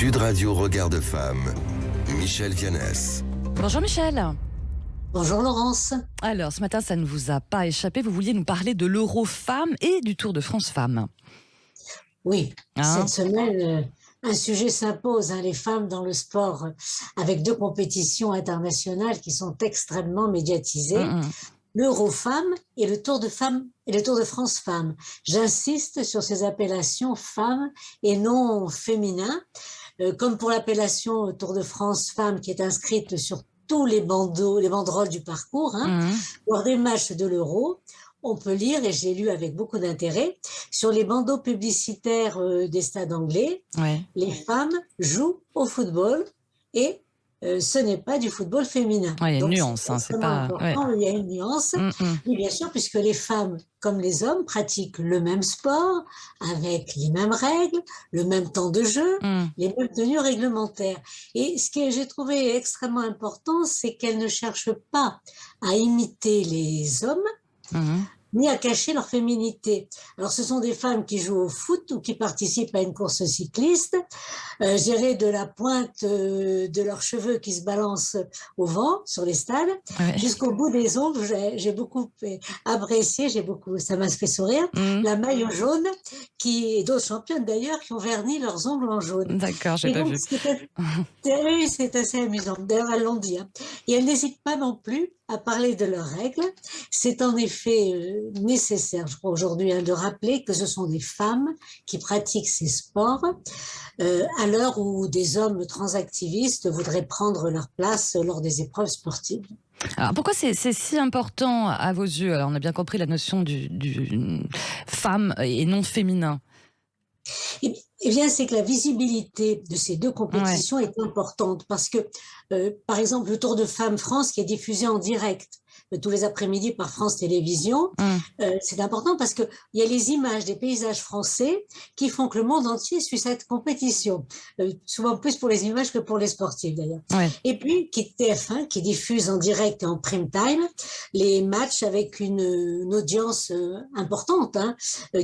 Sud Radio Regard de Femme, Michel Vianès. Bonjour Michel. Bonjour Laurence. Alors ce matin, ça ne vous a pas échappé, vous vouliez nous parler de l'Euro Femmes et du Tour de France Femmes. Oui, cette semaine, un sujet s'impose, les femmes dans le sport, avec deux compétitions internationales qui sont extrêmement médiatisées. L'Euro Femmes et le Tour de Femmes et le Tour de France Femmes. J'insiste sur ces appellations femmes et non féminin, comme pour l'appellation Tour de France Femmes qui est inscrite sur tous les bandeaux, les banderoles du parcours. Lors des matchs de l'Euro, on peut lire, et j'ai lu avec beaucoup d'intérêt, sur les bandeaux publicitaires des stades anglais, les femmes jouent au football et ce n'est pas du football féminin. Il y a une nuance, c'est pas important. Il y a une nuance, oui, bien sûr, puisque les femmes, comme les hommes, pratiquent le même sport, avec les mêmes règles, le même temps de jeu, les mêmes tenues réglementaires. Et ce que j'ai trouvé extrêmement important, c'est qu'elles ne cherchent pas à imiter les hommes, ni à cacher leur féminité. Alors, ce sont des femmes qui jouent au foot ou qui participent à une course cycliste, je dirais de la pointe de leurs cheveux qui se balancent au vent sur les stades, jusqu'au bout des ongles. J'ai beaucoup apprécié, ça m'a fait sourire, la maillot jaune, et d'autres championnes d'ailleurs, qui ont verni leurs ongles en jaune. D'accord, j'ai pas vu. Oui, c'est assez amusant. D'ailleurs, elles l'ont dit. Et elles n'hésitent pas non plus à parler de leurs règles. C'est en effet nécessaire, je crois, aujourd'hui, de rappeler que ce sont des femmes qui pratiquent ces sports à l'heure où des hommes transactivistes voudraient prendre leur place lors des épreuves sportives. Alors pourquoi c'est si important à vos yeux? Alors on a bien compris la notion du femme et non féminin. Eh bien, c'est que la visibilité de ces deux compétitions est importante parce que, par exemple, le Tour de Femmes France qui est diffusé en direct tous les après-midi par France Télévisions, c'est important parce qu'il y a les images des paysages français qui font que le monde entier suit cette compétition, souvent plus pour les images que pour les sportifs d'ailleurs. Et puis, TF1 qui diffuse en direct et en prime time les matchs avec une audience importante,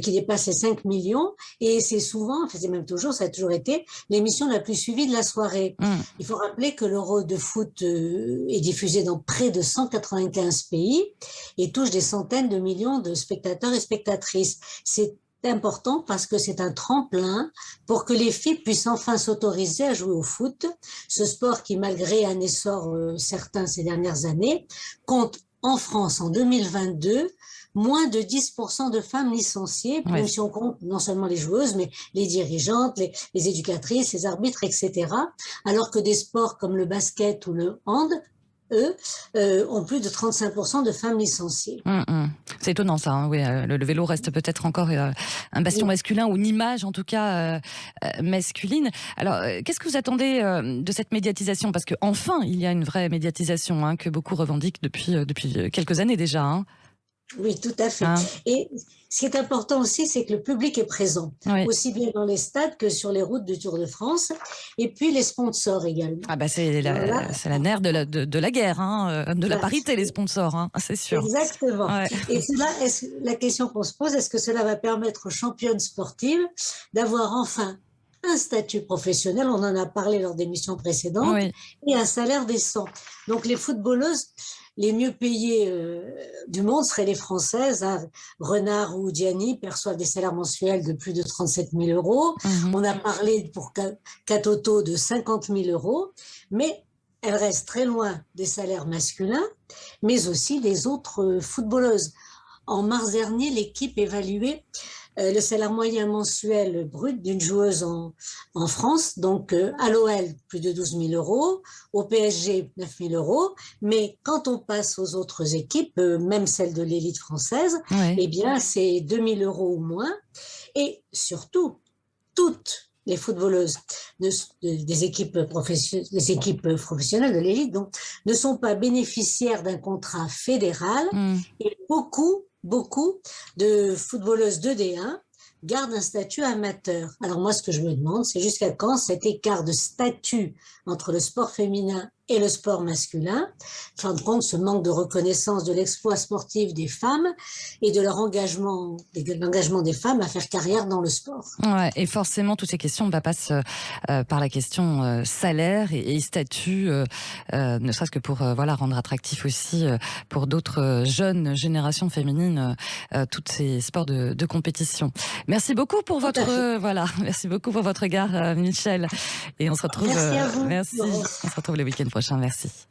qui dépasse les 5 millions, et c'est souvent, c'est même toujours, ça a toujours été l'émission la plus suivie de la soirée. Il faut rappeler que l'Euro de foot est diffusé dans près de 195 pays et touche des centaines de millions de spectateurs et spectatrices. C'est important parce que c'est un tremplin pour que les filles puissent enfin s'autoriser à jouer au foot, ce sport qui, malgré un essor certain ces dernières années, compte en France en 2022 moins de 10% de femmes licenciées, même si on compte non seulement les joueuses, mais les dirigeantes, les éducatrices, les arbitres, etc. Alors que des sports comme le basket ou le hand, eux, ont plus de 35% de femmes licenciées. C'est étonnant ça, oui. Le vélo reste peut-être encore un bastion masculin, ou une image en tout cas masculine. Alors, qu'est-ce que vous attendez de cette médiatisation? Parce qu'enfin, il y a une vraie médiatisation que beaucoup revendiquent depuis quelques années déjà. Oui, tout à fait. Et ce qui est important aussi, c'est que le public est présent, aussi bien dans les stades que sur les routes du Tour de France, et puis les sponsors également. C'est la nerf de la guerre, de la parité, les sponsors, c'est sûr. Exactement. Et la question qu'on se pose, est-ce que cela va permettre aux championnes sportives d'avoir enfin un statut professionnel, on en a parlé lors d'émissions précédentes, et un salaire décent. Donc les footballeuses les mieux payées du monde seraient les Françaises. Renard ou Diani perçoivent des salaires mensuels de plus de 37 000 euros. On a parlé pour Katoto de 50 000 euros, mais elles restent très loin des salaires masculins, mais aussi des autres footballeuses. En mars dernier, l'équipe évaluait le salaire moyen mensuel brut d'une joueuse en France, donc à l'OL, plus de 12 000 euros, au PSG, 9 000 euros, mais quand on passe aux autres équipes, même celles de l'élite française, eh bien c'est 2 000 euros ou moins, et surtout, toutes les footballeuses des équipes professionnelles de l'élite donc, ne sont pas bénéficiaires d'un contrat fédéral, et beaucoup de footballeuses de D1 gardent un statut amateur. Alors moi, ce que je me demande, c'est jusqu'à quand cet écart de statut entre le sport féminin et le sport masculin. En fin de compte, ce manque de reconnaissance de l'exploit sportif des femmes et de l'engagement des femmes à faire carrière dans le sport. Ouais, et forcément, toutes ces questions passent par la question salaire et statut, ne serait-ce que pour voilà, rendre attractif aussi pour d'autres jeunes générations féminines tous ces sports de compétition. Merci beaucoup pour votre voilà, merci beaucoup pour votre regard, Michel. Et on se retrouve. Merci à vous. Merci. On se retrouve le week-end prochain. Merci.